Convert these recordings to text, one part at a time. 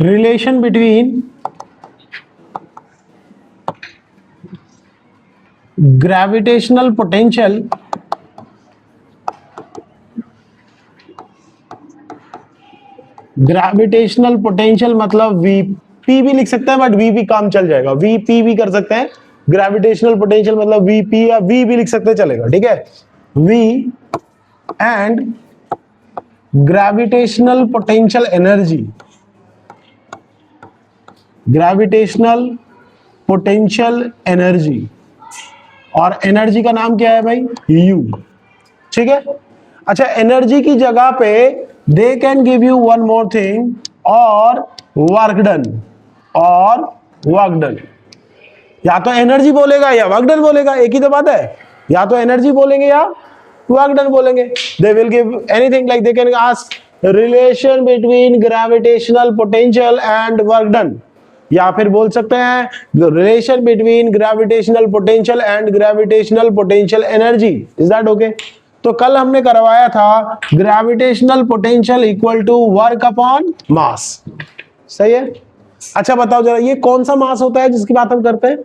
Relation between gravitational potential मतलब VP भी लिख सकते हैं, बट वी भी काम चल जाएगा, वीपी भी कर सकते हैं। ग्रेविटेशनल पोटेंशियल मतलब वीपी या वी भी लिख सकते हैं, चलेगा, ठीक है। V and gravitational potential energy, gravitational potential energy, और एनर्जी का नाम क्या है भाई, यू, ठीक है। अच्छा, एनर्जी की जगह पे they can give you one more thing, और वर्क डन, और वर्क डन। या तो एनर्जी बोलेगा या वर्क डन बोलेगा, एक ही तो बात है, या तो एनर्जी बोलेंगे या वर्क डन बोलेंगे। They will give anything, like they can ask relation between gravitational potential and work done, या फिर बोल सकते हैं relation between gravitational potential and gravitational potential energy. Is that okay? तो कल हमने करवाया था gravitational potential equal to work upon mass, सही है। अच्छा बताओ जरा, ये कौन सा मास होता है जिसकी बात हम करते हैं?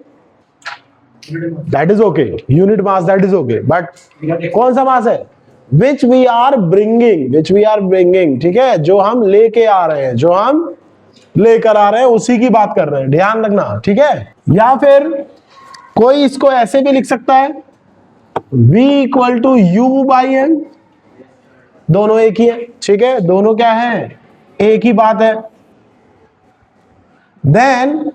That is okay, unit mass, that is okay, but कौन सा मास है? विच वी आर ब्रिंगिंग, ठीक है, जो हम लेके आ रहे हैं, जो हम लेकर आ रहे हैं उसी की बात कर रहे हैं, ध्यान रखना, ठीक है। या फिर कोई इसको ऐसे भी लिख सकता है, V equal to U by N, दोनों एक ही है, ठीक है, दोनों क्या है, एक ही बात है। Then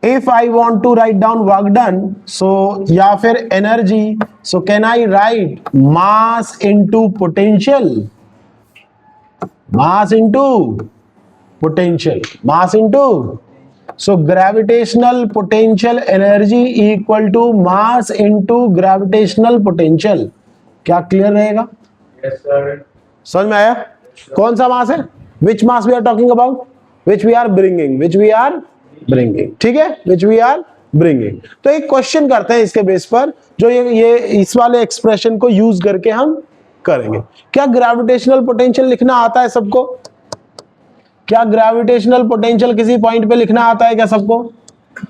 if I want to write down work done, so या फिर energy, so can I write mass into potential, mass into potential, mass into, so gravitational potential energy equal to mass into gravitational potential। क्या clear रहेगा? Yes, sir. समझ में आया? कौन सा मास है? Which mass we are talking about? Which we are bringing, ठीक है, which we are bringing। तो एक क्वेश्चन करते हैं इसके बेस पर, जो ये इस वाले एक्सप्रेशन को यूज करके हम करेंगे। क्या ग्रेविटेशनल पोटेंशियल लिखना आता है सबको? क्या ग्रेविटेशनल पोटेंशियल किसी पॉइंट पे लिखना आता है क्या सबको?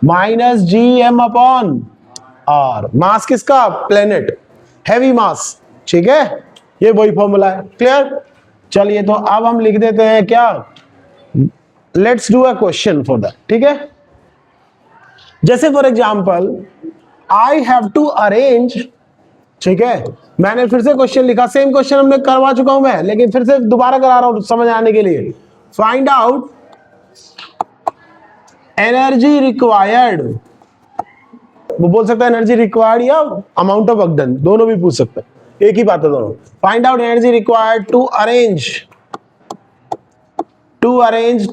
Minus G M upon R, mass किसका? प्लेनेट, हैवी मास, ठीक है, ये वही फॉर्मूला है, क्लियर। चलिए तो अब हम लिख देते हैं क्या, let's do a question for that, ठीक है। जैसे for example I have to arrange, ठीक है, मैंने फिर से क्वेश्चन लिखा, सेम क्वेश्चन हमने करवा चुका हूं मैं, लेकिन फिर से दोबारा करा रहा हूं समझ आने के लिए। फाइंड आउट एनर्जी रिक्वायर्ड, वो बोल सकता है एनर्जी रिक्वायर्ड या अमाउंट ऑफ वर्क डन, दोनों भी पूछ सकते हैं, एक ही बात है दोनों। Find out energy required to arrange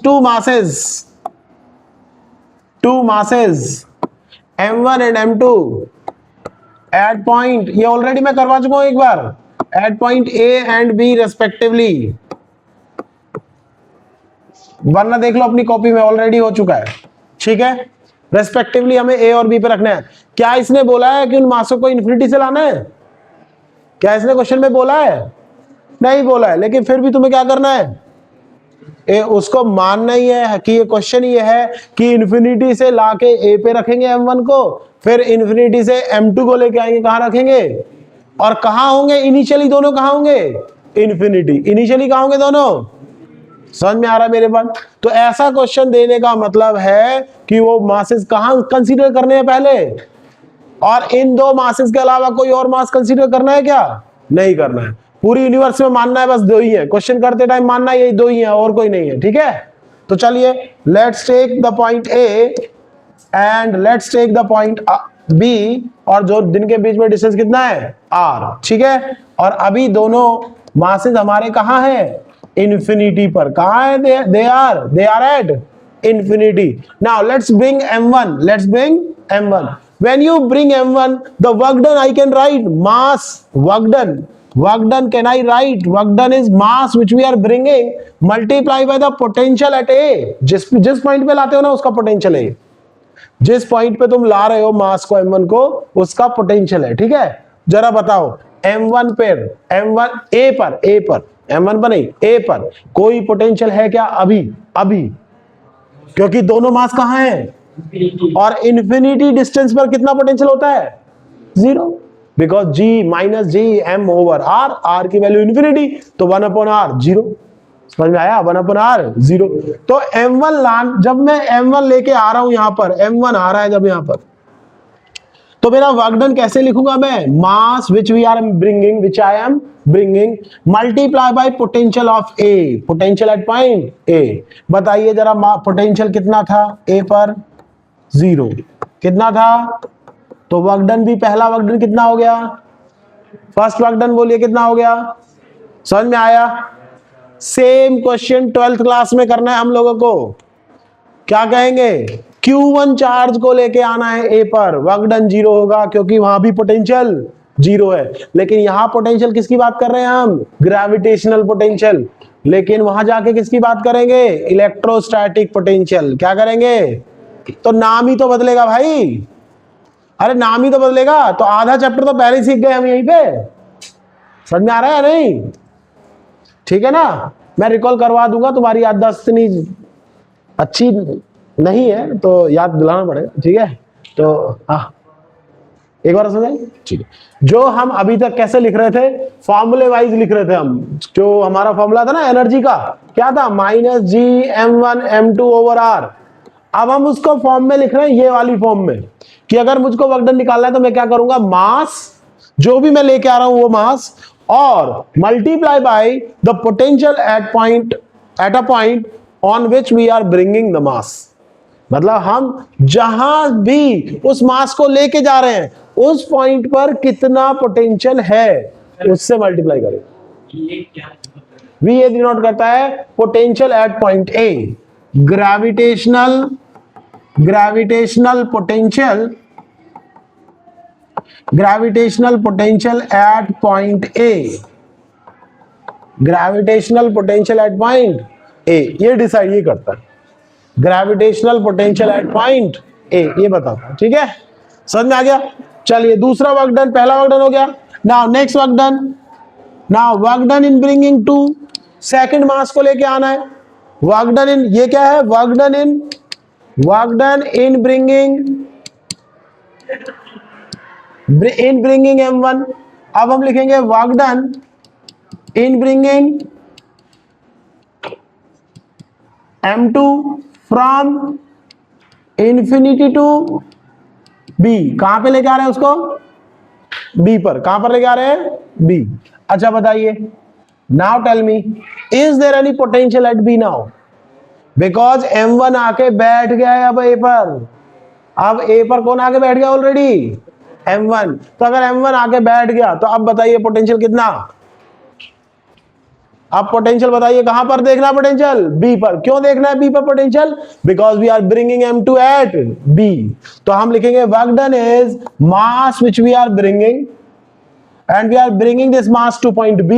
two masses m1 and m2 at point, ये ऑलरेडी मैं करवा चुका हूं एक बार, at point A and B respectively, वरना देख लो अपनी कॉपी में ऑलरेडी हो चुका है, ठीक है। रेस्पेक्टिवली हमें ए और बी पे रखना है। क्या इसने बोला है कि उन मासों को इन्फिनिटी से लाना है? क्या इसने क्वेश्चन में बोला है? नहीं बोला है, लेकिन फिर भी तुम्हें क्या करना है, उसको मानना ही है कि ये क्वेश्चन ये है कि इन्फिनिटी से लाके ए पे रखेंगे m1 को, फिर इन्फिनिटी से m2 को लेके आएंगे, कहां रखेंगे, और कहां होंगे इनिशियली, दोनों कहां होंगे, इन्फिनिटी, इनिशियली कहां होंगे दोनों, समझ में आ रहा है मेरे पास? तो ऐसा क्वेश्चन देने का मतलब है कि वो मासेस कहां कंसीडर करने हैं पहले, और इन दो मासेस के अलावा कोई और मास कंसीडर करना है क्या? नहीं करना है। पूरी यूनिवर्स में मानना है बस दो ही है, क्वेश्चन करते टाइम मानना यही दो ही है, और कोई नहीं है, ठीक है। तो चलिए let's take the point A and let's take the point B, और जो दिन के बीच में डिस्टेंस कितना है, आर, ठीक है। और अभी दोनों मासेस हमारे कहां है, इन्फिनिटी पर। कहां है? They are at infinity. Now let's bring m1, when you bring m1, the work done I can write mass, work done can I write, work done is mass which we are bringing multiply by the potential at A। जिस point पे लाते हो ना उसका potential है, जिस point पे तुम ला रहे हो मास को m1 को, उसका पोटेंशियल है, ठीक है। जरा बताओ m1 पर, m1 A पर m1 पर नहीं, A पर कोई पोटेंशियल है क्या? अभी अभी, क्योंकि दोनों मास कहां है और इन्फिनिटी डिस्टेंस पर कितना पोटेंशियल होता है, zero, because G minus G M over R, R की वैल्यू इन्फिनिटी, तो 1/r जीरो। समझ में आया, 1/r जीरो। तो M1 लान, जब मैं M1 लेके आ रहा हूं यहां पर, M1 आ रहा है जब यहां पर, तो मेरा वर्क डन कैसे लिखूंगा मैं, mass which we are bringing, which I am bringing, multiply by potential of A, potential at point A. बताइए जरा पोटेंशियल कितना था ए पर, जीरो। कितना था, तो वर्क डन भी, पहला वर्क डन कितना हो गया, फर्स्ट वर्क डन बोलिए कितना हो गया, समझ में आया। सेम क्वेश्चन 12th क्लास में करना है हम लोगों को। क्या कहेंगे, Q1 चार्ज को लेके आना है ए पर, वर्क डन जीरो होगा क्योंकि वहां भी पोटेंशियल जीरो है। लेकिन यहां पोटेंशियल किसकी बात कर रहे हैं हम, ग्रेविटेशनल पोटेंशियल। लेकिन वहां जाके किसकी बात करेंगे, इलेक्ट्रोस्टैटिक पोटेंशियल। क्या करेंगे, तो नाम ही तो बदलेगा भाई, अरे नाम ही तो बदलेगा। तो आधा चैप्टर तो पहले ही सीख गए हम यहीं पे, समझ में आ रहा है या नहीं, ठीक है ना। मैं रिकॉल करवा दूंगा, तुम्हारी याददाश्त इतनी अच्छी नहीं है तो याद दिलाना पड़ेगा, ठीक है। तो हाँ, एक बार समझाइए, ठीक है। जो हम अभी तक कैसे लिख रहे थे, फॉर्मूले वाइज लिख रहे थे हम। जो हमारा फॉर्मूला था ना एनर्जी का, क्या था, minus G M1 M2 over are. अब हम उसको फॉर्म में लिख रहे हैं, ये वाली फॉर्म में, कि अगर मुझको वर्क डन निकालना है तो मैं क्या करूंगा, मास जो भी मैं लेके आ रहा हूं वो मास, और multiply by the potential at point, at a point on which we are bringing the mass. मतलब हम जहां भी उस मास को लेके जा रहे हैं उस पॉइंट पर कितना पोटेंशियल है उससे मल्टीप्लाई करें। वी ये डिनोट करता है potential at point A, gravitational potential, gravitational potential at point A, gravitational potential at point ए, ये डिसाइड ये करता है, ग्रेविटेशनल पोटेंशियल एट पॉइंट ए, ये बताता है, ठीक है। समझ में आ गया। चलिए दूसरा वर्क डन, पहला वर्क डन हो गया। Now next work done, now work done in bringing to, second mass को लेके आना है। वर्क डन इन, ये क्या है, work done in bringing M1। अब हम लिखेंगे work done in bringing M2 from infinity to B। कहां पे लेके आ रहे हैं उसको, B पर। कहां पर लेके आ रहे हैं, B। अच्छा बताइए, now tell me, is there any potential at B now, because M1 आके बैठ गया है अब A पर। अब A पर कौन आके बैठ गया ऑलरेडी, M1। तो अगर M1 आके बैठ गया तो अब बताइए पोटेंशियल कितना, अब पोटेंशियल बताइए कहां पर देखना है पोटेंशियल, B पर। क्यों देखना है B पर potential, because we are bringing M2 at B। तो हम लिखेंगे work done is mass which we are bringing and we are bringing this mass to point B,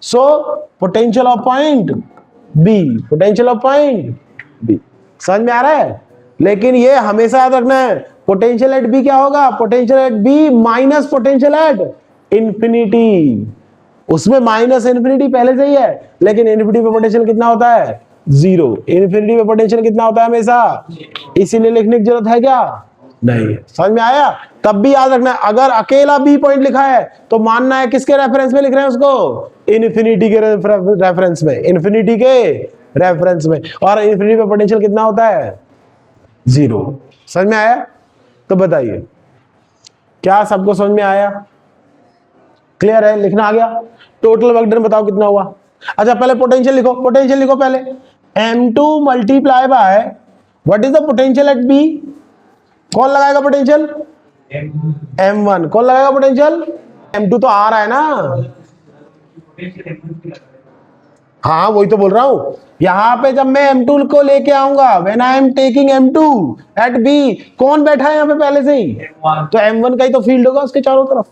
so potential of point B, potential of point B। समझ में आ रहा है। लेकिन ये हमेशा याद रखना है, पोटेंशियल एट B क्या होगा, potential at B minus potential at infinity. उसमें माइनस इन्फिनिटी पहले से ही है, लेकिन इन्फिनिटी पे पोटेंशियल कितना होता है, जीरो। इन्फिनिटी पे पोटेंशियल कितना होता है हमेशा, इसीलिए लिखने की जरूरत है क्या, नहीं है। समझ में आया। तब भी याद रखना है, अगर अकेला B पॉइंट लिखा है तो मानना है किसके रेफरेंस में लिख रहे हैं उसको, इन्फिनिटी के रेफरेंस में, इन्फिनिटी के रेफरेंस में। और इन्फिनिटी पे पोटेंशियल कितना होता है, जीरो। समझ में आया। तो बताइए क्या सबको समझ में आया, क्लियर है, लिखना आ गया। टोटल वर्क डन बताओ कितना हुआ। अच्छा पहले पोटेंशियल लिखो, पोटेंशियल लिखो पहले, M2 multiply by what is the potential at B। कौन लगाएगा पोटेंशियल, M1। कौन लगाएगा पोटेंशियल, M2 तो आ रहा है ना। हाँ वही तो बोल रहा हूं, यहां पे जब मैं M2 को लेके आऊंगा, when I am taking M2 at B, कौन बैठा है यहां पे पहले से ही, तो M1 का ही तो फील्ड होगा उसके चारों तरफ,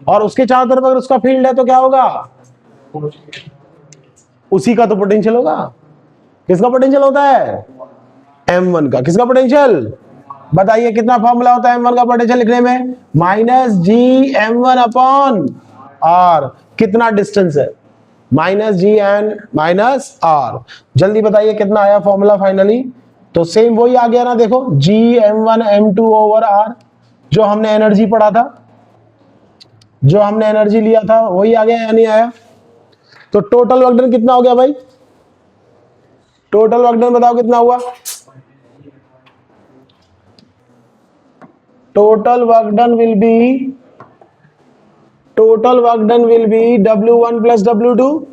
और उसके चारों तरफ अगर उसका फील्ड है तो क्या होगा, उसी का तो पोटेंशियल होगा। किसका पोटेंशियल होता है, M1 का। किसका पोटेंशियल बताइए, कितना फॉर्मूला होता है M1 का पोटेंशियल लिखने में, minus G M1 upon R। कितना डिस्टेंस है, minus G N minus R. जल्दी बताइए कितना आया फॉर्मूला फाइनली। तो सेम वही आ गया ना, देखो G m1m2/r, जो हमने एनर्जी पढ़ा था, जो हमने एनर्जी लिया था वही आ गया या नहीं आया। तो टोटल वर्क डन कितना हो गया भाई, टोटल वर्क डन बताओ कितना हुआ। Total work done will be W1 plus W2,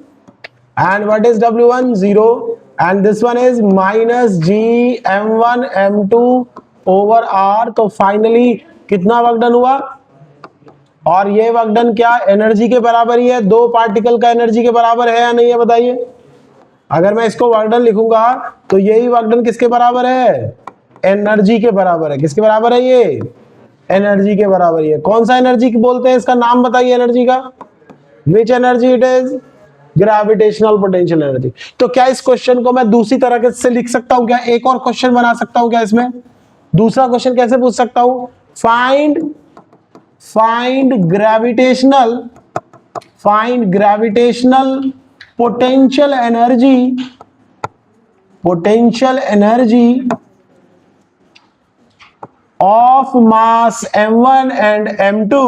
and what is W1? 0, and this one is minus G m1 m2/r। तो फाइनली कितना वर्क डन हुआ, और ये वर्क डन क्या एनर्जी के बराबर ही है, दो पार्टिकल का एनर्जी के बराबर है या नहीं है बताइए। अगर मैं इसको वर्क डन लिखूंगा तो यही वर्क डन किसके बराबर है, एनर्जी के बराबर है। किसके बराबर है ये, एनर्जी के बराबर ही है। कौन सा एनर्जी बोलते हैं, इसका नाम बताइए एनर्जी का, which energy it is, gravitational potential energy. तो क्या इस क्वेश्चन को मैं दूसरी तरह से लिख सकता हूं क्या, एक और क्वेश्चन बना सकता हूं क्या इसमें। दूसरा क्वेश्चन कैसे पूछ सकता हूं, find gravitational potential energy of mass m1 and m2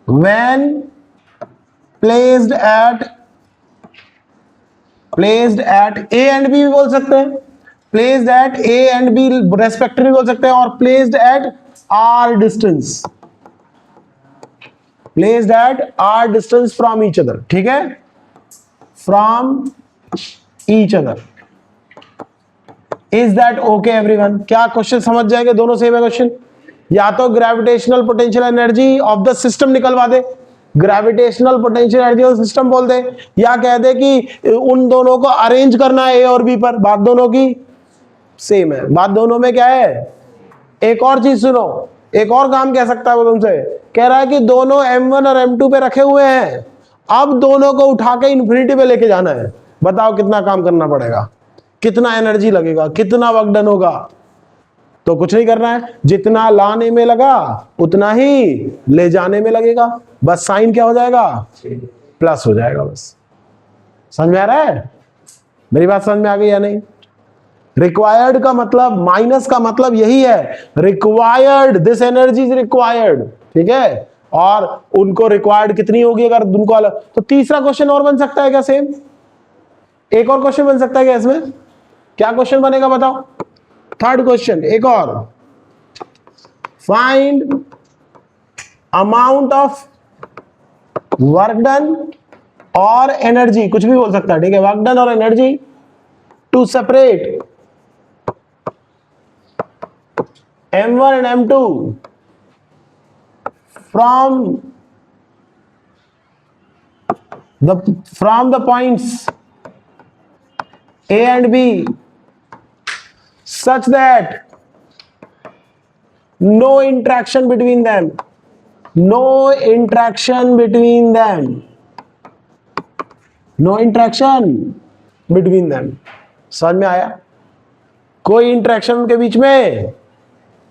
when placed at A and B भी बोल सकते हैं, placed at A and B respectively बोल सकते हैं, और placed at R distance from each other। ठीक है, from each other। Is that okay everyone. क्या क्वेश्चन समझ जाएंगे, दोनों सेम है क्वेश्चन। या तो gravitational potential energy of the system निकलवा दे, gravitational potential energy of system बोल दे, या कह दे कि उन दोनों को अरेंज करना है ए और बी पर। बात दोनों की सेम है, बात दोनों में क्या है। एक और चीज सुनो, एक और काम कह सकता है वो तुमसे, कह रहा है कि दोनों m1 और m2 पे रखे हुए हैं, अब दोनों को उठा के इन्फिनिटी पे लेके जाना है। बताओ कितना काम करना पड़ेगा, कितना एनर्जी लगेगा, कितना वर्क डन होगा। तो कुछ नहीं करना है, जितना लाने में लगा उतना ही ले जाने में लगेगा, बस साइन क्या हो जाएगा, प्लस हो जाएगा। बस समझ में आ रहा है, मेरी बात समझ में आ गई या नहीं। रिक्वायर्ड का मतलब, माइनस का मतलब यही है, required, this energy is required. ठीक है, और उनको रिक्वायर्ड कितनी होगी अगर उनको अलग। तो तीसरा क्वेश्चन और बन सकता है क्या, सेम एक और क्वेश्चन बन सकता है क्या इसमें। क्या क्वेश्चन बनेगा बताओ, थर्ड क्वेश्चन एक और, find amount of work done और एनर्जी, कुछ भी बोल सकता है। ठीक है, वर्क डन और energy to separate m1 and m2 from the points A and B such that no interaction between them, no interaction between them, no interaction between them। समझ में आया, कोई इंटरेक्शन उनके बीच में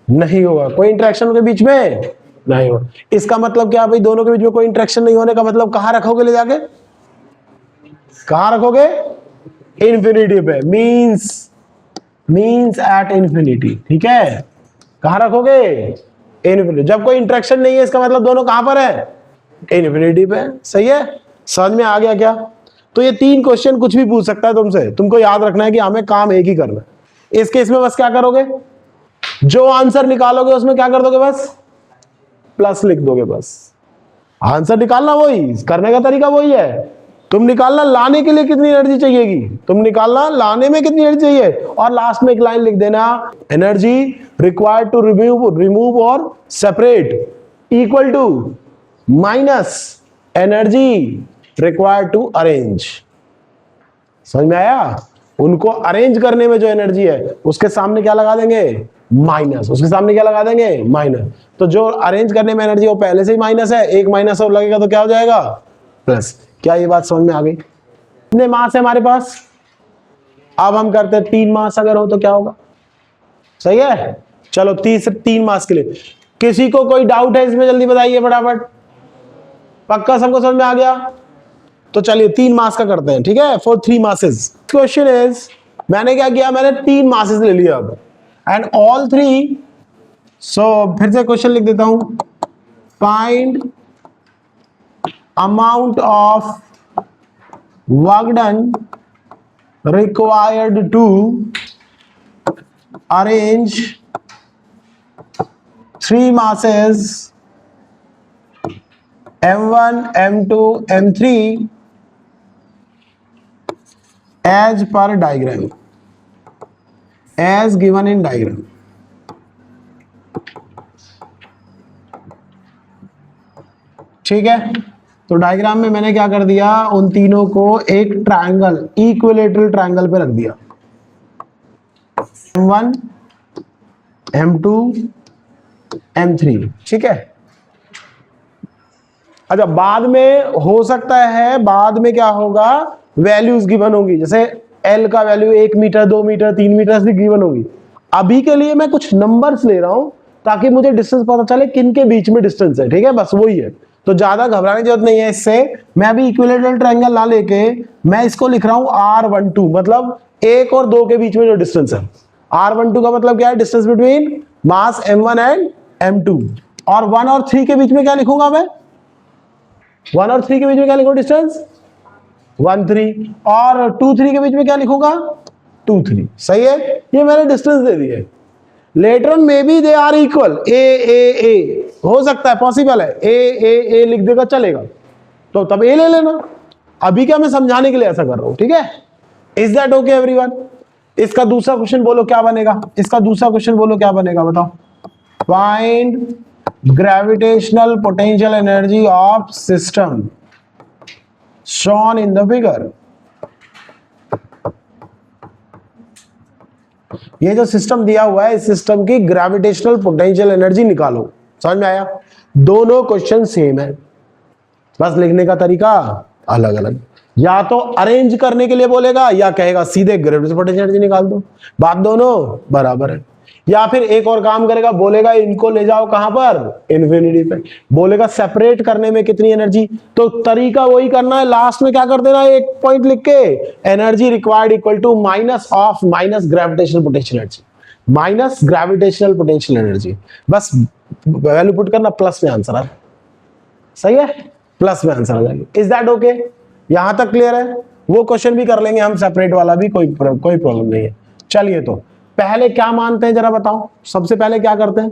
नहीं होगा, कोई इंटरेक्शन उनके बीच में नहीं होगा। इसका मतलब क्या भाई, दोनों के बीच में कोई इंटरेक्शन नहीं होने का मतलब कहां रखोगे ले जाके, कहां रखोगे, इन्फिनिटी पे, मीन्स एट इन्फिनिटी। ठीक है, कहां रखोगे, इन्फिनिटी। जब कोई इंटरेक्शन नहीं है इसका मतलब दोनों कहां पर है, इन्फिनिटी पे। सही है, समझ में आ गया क्या। तो ये तीन क्वेश्चन कुछ भी पूछ सकता है तुमसे, तुमको याद रखना है कि हमें काम एक ही करना है। इस केस में बस क्या करोगे, जो आंसर निकालोगे उसमें क्या कर दोगे, बस प्लस लिख दोगे। बस आंसर निकालना वही, करने का तरीका वही है। तुम निकालना लाने के लिए कितनी एनर्जी चाहिएगी, तुम निकालना लाने में कितनी एनर्जी चाहिए, और लास्ट में एक लाइन लिख देना, एनर्जी रिक्वायर्ड टू रिमूव और separate equal to minus energy required to arrange. समझ में आया, उनको अरेंज करने में जो एनर्जी है उसके सामने क्या लगा देंगे, माइनस। उसके सामने क्या लगा देंगे, माइनस। तो जो अरेंज करने में एनर्जी वो पहले से ही माइनस है, एक माइनस और लगेगा तो क्या हो जाएगा, प्लस। क्या ये बात समझ में आ गई। कितने मास है हमारे पास, अब हम करते हैं 3 मास अगर हो तो क्या होगा। सही है, चलो 3 मास के लिए किसी को कोई डाउट है इसमें, जल्दी बताइए फटाफट। पक्का सबको समझ में आ गया? तो चलिए 3 मास का करते हैं, ठीक है, फॉर 3 मासेस। क्वेश्चन इज, मैंने क्या किया, मैंने 3 मासेस ले लिया अब, एंड ऑल 3, सो फिर से क्वेश्चन लिख देता हूं, find amount of work done required to arrange 3 masses M1, M2, M3 as per diagram, as given in diagram. ठीक है, तो डायग्राम में मैंने क्या कर दिया, उन तीनों को एक ट्रायंगल, इक्विलेटरल ट्रायंगल पे रख दिया, M1, M2, M3, ठीक है। अच्छा, बाद में हो सकता है, बाद में क्या होगा, वैल्यूज गिवन होंगी, जैसे L का वैल्यू 1 मीटर, 2 मीटर, 3 मीटर से गिवन होगी। अभी के लिए मैं कुछ नंबर्स ले रहा हूं ताकि मुझे डिस्टेंस पता चले किन के बीच में डिस्टेंस है, ठीक है, बस वही है। तो ज्यादा घबराने की जरूरत नहीं है इससे। मैं अभी इक्विलेटरल ट्रायंगल ना लेके मैं इसको लिख रहा हूं R12, मतलब 1 और 2 के बीच में जो डिस्टेंस है। R12 का मतलब क्या है, distance between mass M1 and M2। और 1 और 3 के बीच में क्या लिखूंगा मैं, 1 और 3 के बीच में क्या लिखूंगा डिस्टेंस, 1, 3, और 2, 3 के बीच में क्या लिखूंगा, 2, 3। सही है, ये मैंने डिस्टेंस दे दी है। Later on maybe they are equal, A हो सकता है, पॉसिबल है, ए लिख देगा चलेगा, तो तब ए ले लेना। अभी क्या मैं समझाने के लिए ऐसा कर रहा हूं, ठीक है। Is that okay everyone? इसका दूसरा क्वेश्चन बोलो क्या बनेगा, इसका दूसरा क्वेश्चन बोलो क्या बनेगा, बताओ। Find gravitational potential energy of system shown in the figure. ये जो सिस्टम दिया हुआ है, इस सिस्टम की ग्रेविटेशनल पोटेंशियल एनर्जी निकालो। समझ में आया? दोनों क्वेश्चन सेम है, बस लिखने का तरीका अलग अलग। या तो अरेंज करने के लिए बोलेगा, या कहेगा सीधे ग्रेविटेशनल पोटेंशियल एनर्जी निकाल दो, बात दोनों बराबर है। या फिर एक और काम करेगा, बोलेगा इनको ले जाओ कहां पर, इन्फिनिटी पे, बोलेगा सेपरेट करने में कितनी एनर्जी, तो तरीका वही करना है, लास्ट में क्या कर देना है, एक पॉइंट लिख के, energy required equal to minus of minus gravitational potential energy, minus gravitational potential energy, बस वैल्यू पुट करना, प्लस में आंसर आ, सही है, प्लस में आंसर आ जाएगा। Is that okay? यहां तक क्लियर है? वो क्वेश्चन भी कर लेंगे हम सेपरेट वाला भी, कोई प्रॉब्लम नहीं है। चलिए, तो पहले क्या मानते हैं जरा बताओ, सबसे पहले क्या करते हैं,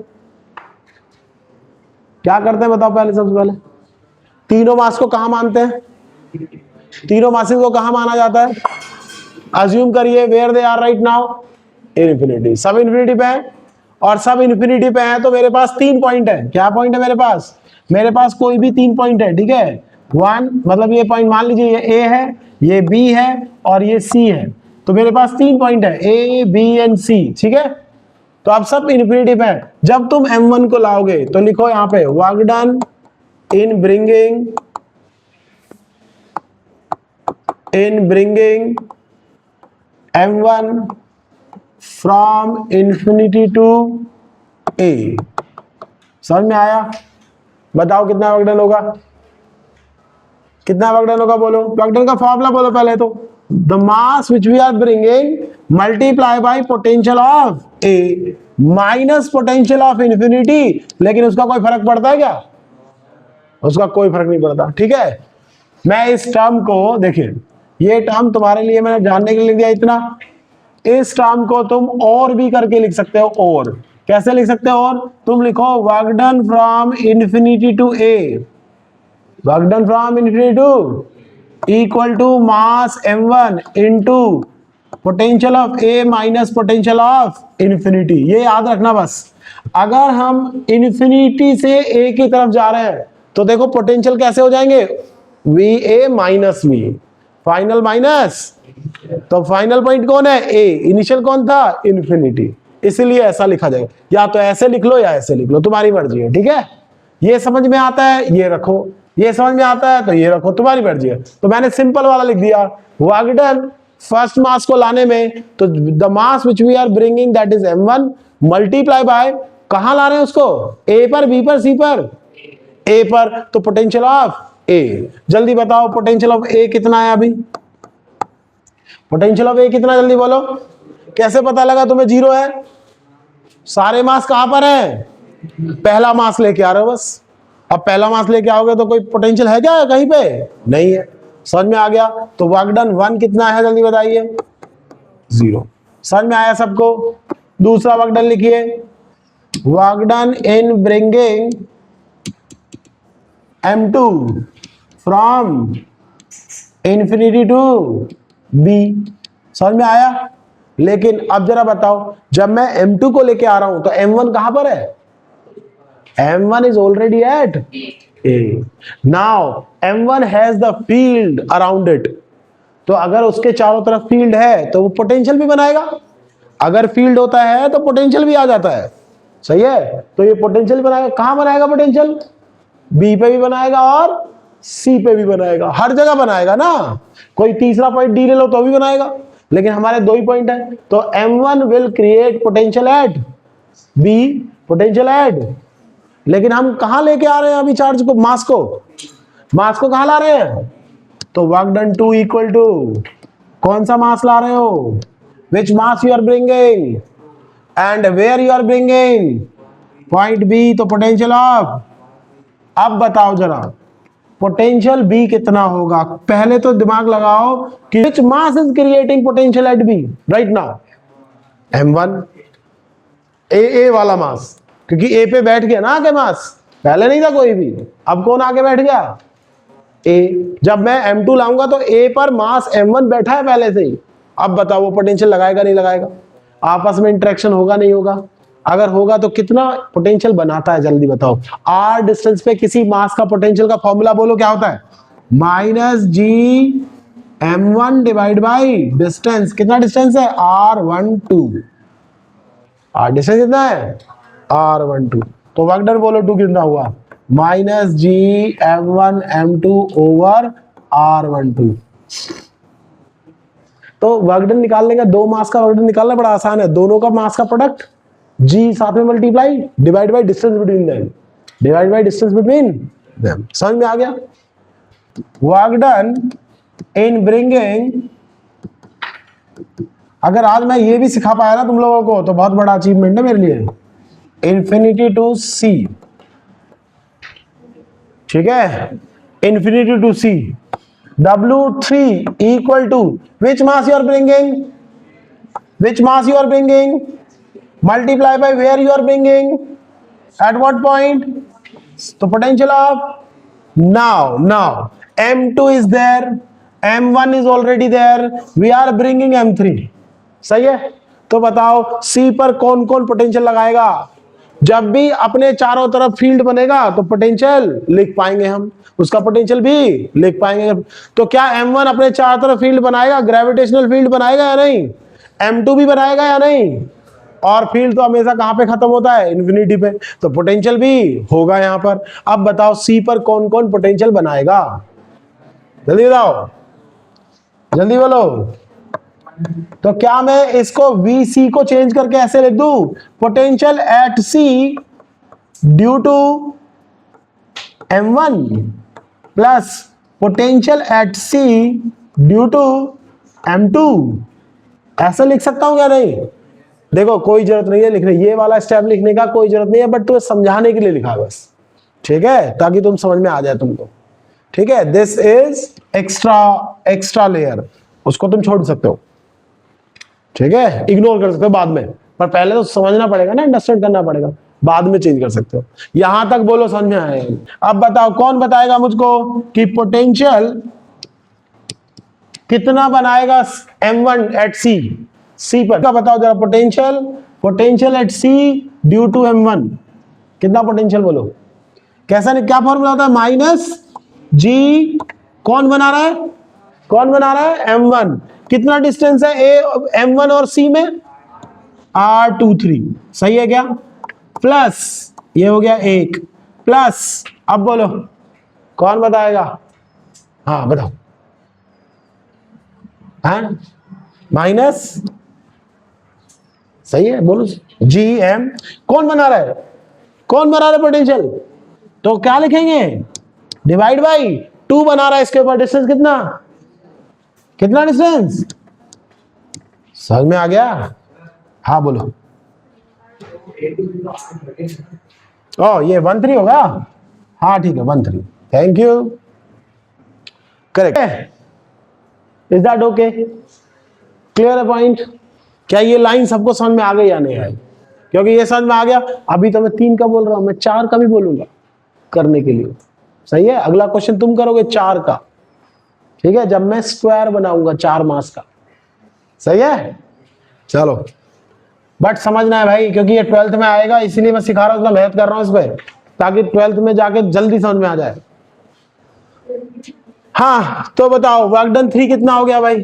क्या करते हैं बताओ पहले, सबसे पहले तीनों मास को कहां मानते हैं, तीनों मासेस को कहां माना जाता है, अज्यूम करिए where they are right now, infinity. सब इन्फिनिटी पे है, और सब इन्फिनिटी पे है, तो मेरे पास 3 पॉइंट है। क्या पॉइंट है मेरे पास कोई भी 3 पॉइंट है, ठीक है। 1 मतलब ये पॉइंट मान लीजिए ये A है, ये B है और ये C है, तो मेरे पास 3 पॉइंट है, A, B एंड C, ठीक है। तो अब सब इन्फिनिटी पे है। जब तुम M1 को लाओगे तो लिखो यहां पे work done in bringing M1 from infinity to A। समझ में आया? बताओ कितना वर्क डन होगा, कितना वर्क डन होगा, बोलो वर्क डन का फॉर्मूला बोलो पहले तो, the mass which we are bringing multiply by potential of A minus potential of infinity. लेकिन उसका कोई फर्क पड़ता है क्या? उसका कोई फर्क नहीं पड़ता, ठीक है। मैं इस टर्म को, देखिए ये टर्म तुम्हारे लिए मैंने जानने के लिए लिख दिया इतना, इस टर्म को तुम और भी करके लिख सकते हो। और कैसे लिख सकते हो? और तुम लिखो work done from infinity to A, work done from infinity to equal to mass m1 into potential of a minus potential of infinity. ये याद रखना बस। अगर हम इन्फिनिटी से a की तरफ जा रहे हैं तो देखो पोटेंशियल कैसे हो जाएंगे, va minus v, final minus, तो फाइनल पॉइंट कौन है, a, इनिशियल कौन था, इन्फिनिटी, इसलिए ऐसा लिखा जाएगा। या तो ऐसे लिख लो या ऐसे लिख लो, तुम्हारी मर्जी है, ठीक है। ये समझ में आता है ये रखो, ये समझ में आता है तो ये रखो, तुम्हारी मर्जी है। तो मैंने सिंपल वाला लिख दिया, वर्क डन फर्स्ट मास को लाने में, तो the mass which we are bringing that is m1 multiply by, कहां ला रहे हैं उसको, a पर, b पर, c पर, a पर, तो पोटेंशियल ऑफ ए। जल्दी बताओ पोटेंशियल ऑफ ए कितना है अभी, पोटेंशियल ऑफ ए कितना, जल्दी बोलो। कैसे पता लगा तुम्हें जीरो है? सारे मास कहां पर है? पहला मास लेके आ रहे हो बस। अब पहला मास लेके आओगे तो कोई पोटेंशियल है क्या कहीं पे? नहीं है। समझ में आ गया? तो वर्क डन 1 कितना है जल्दी बताइए? 0। समझ में आया सबको? दूसरा वर्क डन लिखिए, work done in bringing M2 from infinity to B। समझ में आया? लेकिन अब जरा बताओ, जब मैं M2 को लेके आ रहा हूं तो M1 कहां पर है? M1 is already at A. Now M1 has the field around it. तो अगर उसके चारों तरफ फील्ड है तो वो पोटेंशियल भी बनाएगा। अगर फील्ड होता है तो पोटेंशियल भी आ जाता है। सही है? तो ये पोटेंशियल बनाएगा। कहां बनाएगा पोटेंशियल? बी पे भी बनाएगा और सी पे भी बनाएगा, हर जगह बनाएगा ना। कोई तीसरा पॉइंट डी ले लो तो भी बनाएगा, लेकिन हमारे 2 ही पॉइंट है। तो M1 will create potential at B, potential at. लेकिन हम कहां लेके आ रहे हैं अभी चार्ज को, मास को? मास को कहां ला रहे हैं? तो वर्क डन 2 इक्वल टू कौन सा मास ला रहे हो? Which mass you are bringing and where you are bringing? Point B. तो पोटेंशियल ऑफ, अब बताओ जरा पोटेंशियल बी कितना होगा? पहले तो दिमाग लगाओ कि which mass is creating potential at B right now? M1, A वाला मास, क्योंकि ए पे बैठ गया ना आके मास। पहले नहीं था कोई भी, अब कौन आके बैठ गया? ए। जब मैं M2 लाऊंगा तो ए पर मास M1 बैठा है पहले से ही। अब बताओ वो पोटेंशियल लगाएगा नहीं लगाएगा? आपस में इंटरेक्शन होगा नहीं होगा? अगर होगा तो कितना पोटेंशियल बनाता है जल्दी बताओ? r डिस्टेंस पे किसी मास का पोटेंशियल का फॉर्मूला बोलो, क्या होता है? -G_m1 divide by distance. कितना डिस्टेंस है? r12। r डिस्टेंस कितना है? r12। तो वर्क डन बोलो 2 कितना हुआ? -G_m1 m2 over r12। तो वर्क डन निकालने का, 2 मास का वर्क डन निकालना बड़ा आसान है। दोनों का मास का प्रोडक्ट G साथ में multiply divide by distance between them, divide by distance between them. समझ में आ गया? वर्क डन इन ब्रिंगिंग, अगर आज मैं ये भी सिखा पाया ना तुम लोगों को तो बहुत बड़ा अचीवमेंट है मेरे लिए। इंफिनिटी टू C, ठीक है? Infinity to C, W3 equal to which mass you are bringing? Which mass you are bringing? Multiply by where you are bringing, at what point? So potential of, now M2 is there, M1 is already there, we are bringing M3। सही है? तो बताओ C पर कौन कौन potential लगाएगा? जब भी अपने चारों तरफ फील्ड बनेगा तो पोटेंशियल लिख पाएंगे हम, उसका पोटेंशियल भी लिख पाएंगे। तो क्या M1 अपने चारों तरफ फील्ड बनाएगा, ग्रेविटेशनल फील्ड बनाएगा या नहीं? M2 भी बनाएगा या नहीं? और फील्ड तो हमेशा कहां पे खत्म होता है? इन्फिनिटी पे। तो पोटेंशियल भी होगा यहां पर। अब बताओ C पर कौन कौन पोटेंशियल बनाएगा? जल्दी बताओ, जल्दी बोलो। तो क्या मैं इसको VC को चेंज करके ऐसे लिख दूं? Potential at C due to M1 plus potential at C due to M2। ऐसा लिख सकता हूं क्या? नहीं। देखो कोई जरूरत नहीं है लिखने, ये वाला स्टेप लिखने का कोई जरूरत नहीं है, बट तुम्हें समझाने के लिए लिखा है बस, ठीक है? ताकि तुम समझ में आ जाए तुमको, ठीक है? दिस इज एक्स्ट्रा लेयर, उसको तुम छोड़ सकते हो, ठीक है? इग्नोर कर सकते हो बाद में, पर पहले तो समझना पड़ेगा ना, अंडरस्टैंड करना पड़ेगा, बाद में चेंज कर सकते हो। यहां तक बोलो समझ में आए? अब बताओ कौन बताएगा मुझको कि पोटेंशियल कितना बनाएगा M1 एट C पर? क्या बताओ जरा? Potential at C due to M1 कितना पोटेंशियल बोलो? कैसा नहीं, क्या फॉर्मूला होता है? -G, कौन बना रहा है? कौन बना रहा है? M1। कितना डिस्टेंस है M1 और C में? R23। सही है क्या? प्लस ये हो गया 1 प्लस, अब बोलो कौन बताएगा? हाँ बताओ। हाँ माइनस, सही है, बोलो। GM कौन बना रहा है? कौन बना रहा है पोटेंशियल? तो क्या लिखेंगे? डिवाइड बाई 2 बना रहा है, इसके ऊपर डिस्टेंस कितना, कितना डिस्टेंस समझ में आ गया? हाँ बोलो। ओ ये 1-3 होगा, हाँ ठीक है 1-3, थैंक यू, करेक्ट है। Is that okay? क्लियर है पॉइंट? क्या ये लाइन सबको समझ में आ गई या नहीं आई? क्योंकि ये समझ में आ गया, अभी तो मैं 3 का बोल रहा हूं, मैं 4 का भी बोलूंगा करने के लिए, सही है? अगला क्वेश्चन तुम करोगे 4 का, ठीक है, जब मैं स्क्वायर बनाऊंगा 4 मास का, सही है? चलो, बट समझना है भाई, क्योंकि ये 12th में आएगा, इसीलिए मैं सिखा रहा हूं, मेहनत कर रहा हूं इस पे, ताकि 12th में जाके जल्दी समझ में आ जाए। हाँ तो बताओ वर्क डन 3 कितना हो गया भाई?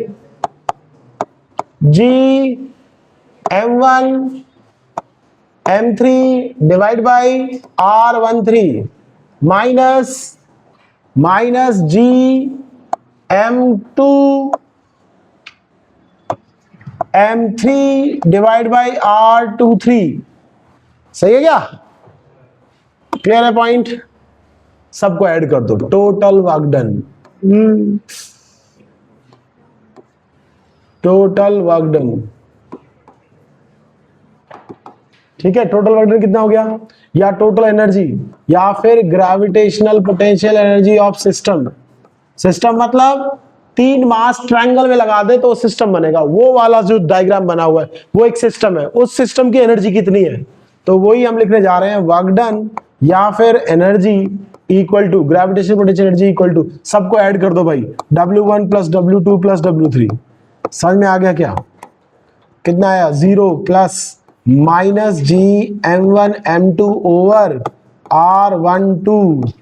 G M1 M3 divide by R13 minus G M2 M3 divide by R23, सही है क्या? क्लियर है पॉइंट? सबको ऐड कर दो, total work done, total work done, ठीक है? टोटल वर्क डन कितना हो गया? या टोटल एनर्जी या फिर gravitational potential energy of system. System मतलब 3 मास ट्रायंगल में लगा दे तो सिस्टम बनेगा, वो वाला जो डायग्राम बना हुआ है वो एक सिस्टम है, उस सिस्टम की एनर्जी कितनी है, तो वही हम लिखने जा रहे हैं, वर्क डन या फिर energy equal to gravitational potential energy equal to, सबको ऐड कर दो भाई, W1 plus W2 plus W3। समझ में आ गया क्या? कितना आया? 0 plus minus G M1 M2 over R12,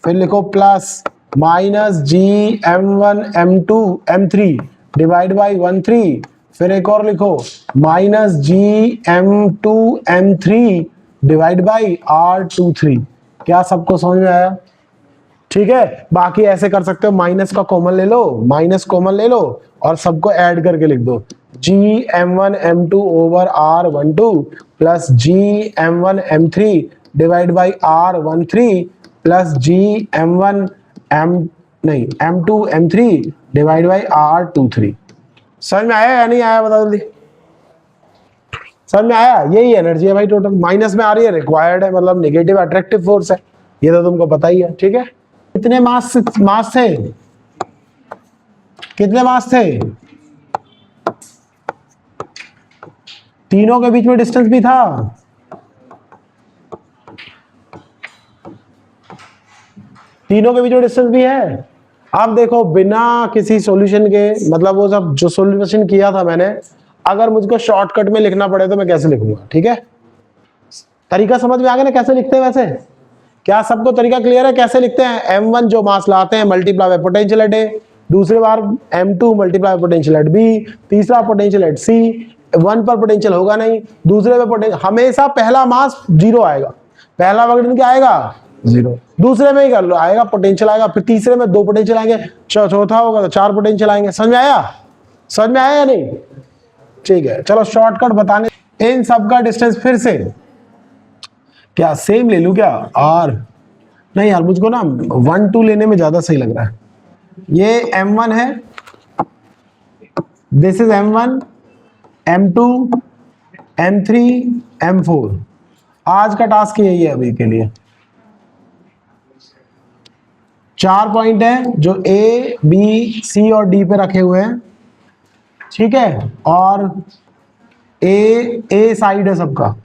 फिर लिखो plus minus G M1 M2 M3 divide by 13, फिर एक और लिखो minus G M2 M3 divide by R23। क्या सबको समझ में आया? ठीक है, बाकी ऐसे कर सकते हो, माइनस का कॉमन ले लो, माइनस कॉमन ले लो और सबको ऐड करके लिख दो, G M1 M2 over R12 plus G M1 M3 divide by R13 plus G M2 M3 divide by R23। समझ में आया या नहीं आया? बता जल्दी, समझ में आया? यही एनर्जी है भाई टोटल, माइनस में आ रही है, रिक्वायर्ड है, मतलब नेगेटिव अट्रैक्टिव फोर्स है, ये तो तुमको पता ही है, ठीक है? कितने मास थे? कितने मास थे? तीनों के बीच में डिस्टेंस भी था, तीनों के बीच में डिस्टेंस भी है। अब देखो बिना किसी सॉल्यूशन के, मतलब वो सब जो सॉल्यूशन किया था मैंने, अगर मुझको शॉर्टकट में लिखना पड़े तो मैं कैसे लिखूंगा? ठीक है, तरीका समझ में आ गया ना कैसे लिखते हैं? वैसे क्या सबको तरीका क्लियर है कैसे लिखते हैं? M1 जो मास लाते हैं multiply by potential at A, दूसरी बार M2 multiply by potential at B, तीसरा पोटेंशियल एट C, 1 पर पोटेंशियल होगा नहीं, दूसरे पे पोटेंशियल, हमेशा पहला मास 0 आएगा, पहला वर्क क्या आएगा? 0, दूसरे में ही कर लो आएगा पोटेंशियल आएगा, फिर तीसरे में 2 पोटेंशियल आएंगे, चौथा होगा तो 4 पोटेंशियल आएंगे। समझ में आया? समझ में आया या नहीं? ठीक है, चलो शॉर्टकट बताने, इन सब का डिस्टेंस फिर से क्या सेम ले लूं क्या? R नहीं यार, मुझको ना 1 2 लेने में ज्यादा सही लग रहा है। ये M1 है, this is M1 M2 M3 M4। आज का टास्क यही है अभी के लिए। 4 पॉइंट है जो A B C और D पे रखे हुए हैं, ठीक है, और A साइड है सबका।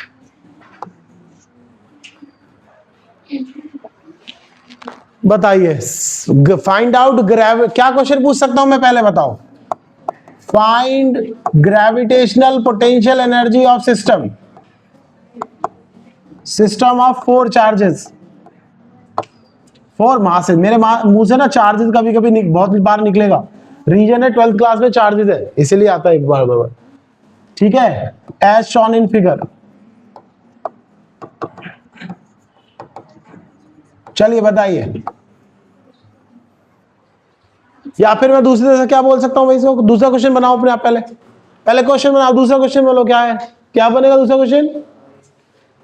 बताइए, फाइंड आउट क्या क्वेश्चन पूछ सकता हूं मैं? पहले बताओ, find gravitational potential energy of system, system of 4 charges, 4 masses. मेरे मुंह से ना चार्जेस कभी कभी बहुत बार निकलेगा, रीजन है 12th क्लास में चार्जेस है, इसीलिए आता है एक बार, ठीक है, एज शॉन इन फिगर। चलिए बताइए, या फिर मैं दूसरे से क्या बोल सकता हूं? इसको दूसरा क्वेश्चन बनाओ अपने आप, पहले क्वेश्चन बनाओ, दूसरा क्वेश्चन बोलो क्या है, क्या बनेगा दूसरा question?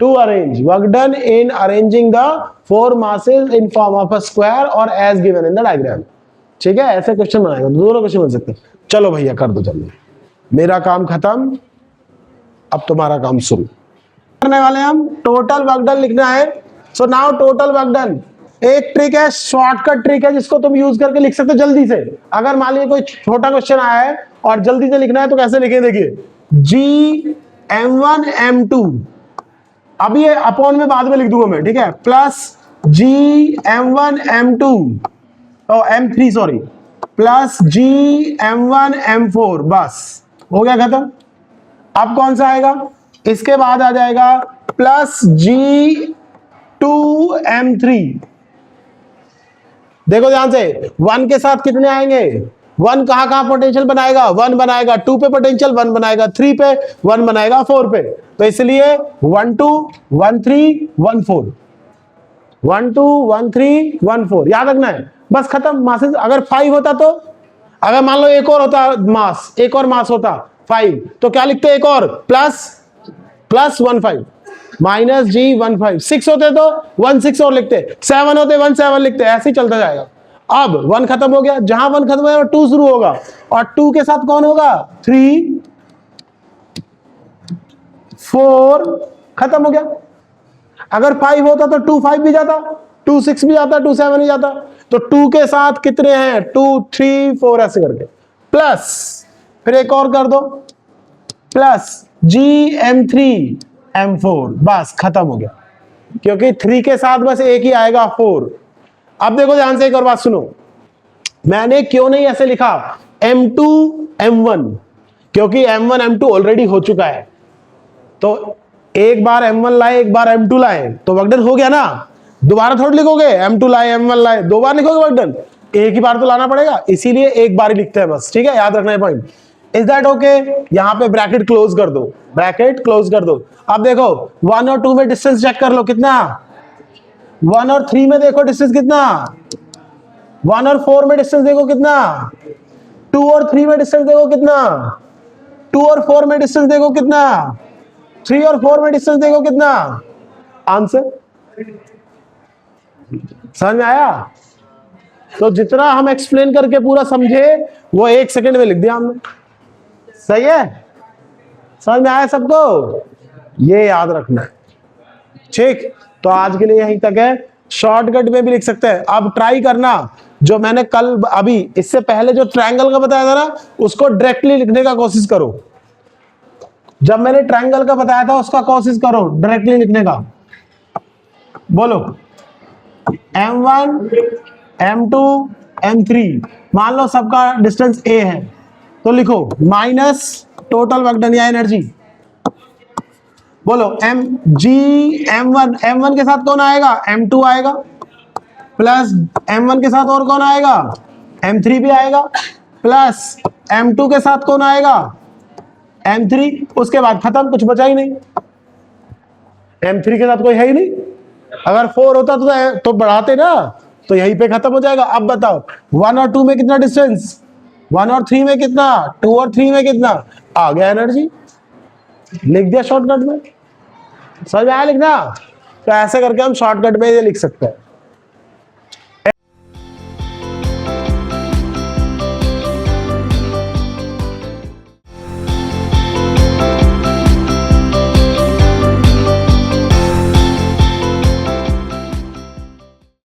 To arrange, work done in arranging the 4 masses in form of a square और as given in the diagram. ठीक है, ऐसे क्वेश्चन बनाएगा, दोनों क्वेश्चन बन सकते हैं। चलो भैया कर दो जल्दी, मेरा काम खत्म, अब तुम्हारा काम शुरू करने वाले हम। टोटल वर्क डन लिखना है। So now total work done, एक ट्रिक है, शॉर्टकट ट्रिक है जिसको तुम यूज करके लिख सकते हो जल्दी से। अगर मान लीजिए कोई छोटा क्वेश्चन आया है और जल्दी से लिखना है तो कैसे लिखें, देखिए जी m1 m2, अब ये अपॉन में बाद में लिख दूंगा मैं, ठीक है, प्लस जी m1 m2 और m3 sorry, plus G m1 m4, बस हो गया खत्म। अब कौन सा आएगा, इसके बाद आ जाएगा प्लस जी 2m3। देखो ध्यान से, 1 के साथ कितने आएंगे, 1 कहां पोटेंशियल बनाएगा, 1 बनाएगा 2 पे पोटेंशियल, 1 बनाएगा 3 पे, 1 बनाएगा 4 पे, तो इसलिए 1 2 1 3 1 4, 1 2 1 3 1 4 याद रखना है, बस खत्म। मासेस अगर 5 होता तो, अगर मान लो एक और होता मास, एक और मास होता 5, तो क्या लिखते एक और प्लस 1 5 माइनस जी 1 5, 6 होते तो 1 6 और लिखते, 7 होते 1 7 लिखते, ऐसे ही चलता जाएगा। अब 1 खत्म हो गया, जहां 1 खत्म हो 2 शुरू होगा, और 2 के साथ कौन होगा 3 4, खत्म हो गया। अगर 5 होता तो 2 5 भी जाता, 2 6 भी जाता, 2 7 भी जाता, तो 2 के साथ कितने हैं 2 3 4 ऐसे करके, प्लस फिर एक और कर दो, प्लस जी m3 m4, बस खत्म हो गया, क्योंकि 3 के साथ बस एक ही आएगा 4। अब देखो ध्यान से एक और बात सुनो, मैंने क्यों नहीं ऐसे लिखा m2 m1, क्योंकि m1 m2 ऑलरेडी हो चुका है, तो एक बार m1 लाए एक बार m2 लाए तो वर्कडन हो गया ना, दोबारा थोड़ी लिखोगे m2 लाए m1 लाए, 2 बार लिखोगे वर्कडन, एक ही बार तो लाना पड़ेगा, इसीलिए एक बार ही लिखते हैं बस, ठीक है, याद रखना है पॉइंट। Is that okay? यहां पे ब्रैकेट क्लोज कर दो, ब्रैकेट क्लोज कर दो। अब देखो 1 और 2 में डिस्टेंस चेक कर लो कितना, 1 और 3 में देखो डिस्टेंस कितना, 1 और 4 में डिस्टेंस देखो कितना, 2 और 3 में डिस्टेंस देखो कितना, 2 और 4 में डिस्टेंस देखो कितना, 3 और 4 में डिस्टेंस देखो कितना। आंसर समझ में आया? तो जितना हम एक्सप्लेन करके पूरा समझे वो 1 सेकंड में लिख दिया हमने, सही है? समझ में आया सबको? ये याद रखना है, ठीक। तो आज के लिए यहीं तक है, शॉर्टकट में भी लिख सकते हैं। अब ट्राई करना, जो मैंने कल अभी इससे पहले जो ट्रायंगल का बताया था ना, उसको डायरेक्टली लिखने का कोशिश करो। जब मैंने ट्रायंगल का बताया था उसका कोशिश करो डायरेक्टली लिखने का। बोलो m1 m2 m3, मान लो सबका डिस्टेंस a है, तो लिखो माइनस टोटल वर्क डन या एनर्जी। बोलो m g m1 के साथ कौन आएगा, m2 आएगा, प्लस m1 के साथ और कौन आएगा, m3 भी आएगा, प्लस m2 के साथ कौन आएगा, m3, उसके बाद खत्म, कुछ बचा ही नहीं, m3 के साथ कोई है ही नहीं। अगर 4 होता तो बढ़ाते ना, तो यहीं पे खत्म हो जाएगा। अब बताओ 1 और 2 में कितना डिस्टेंस, 1 और 3 में कितना, 2 और 3 में कितना, आ गया एनर्जी, लिख दिया शॉर्टकट में। समझ में आया लिखना? तो ऐसे करके हम शॉर्टकट में ये लिख सकते हैं।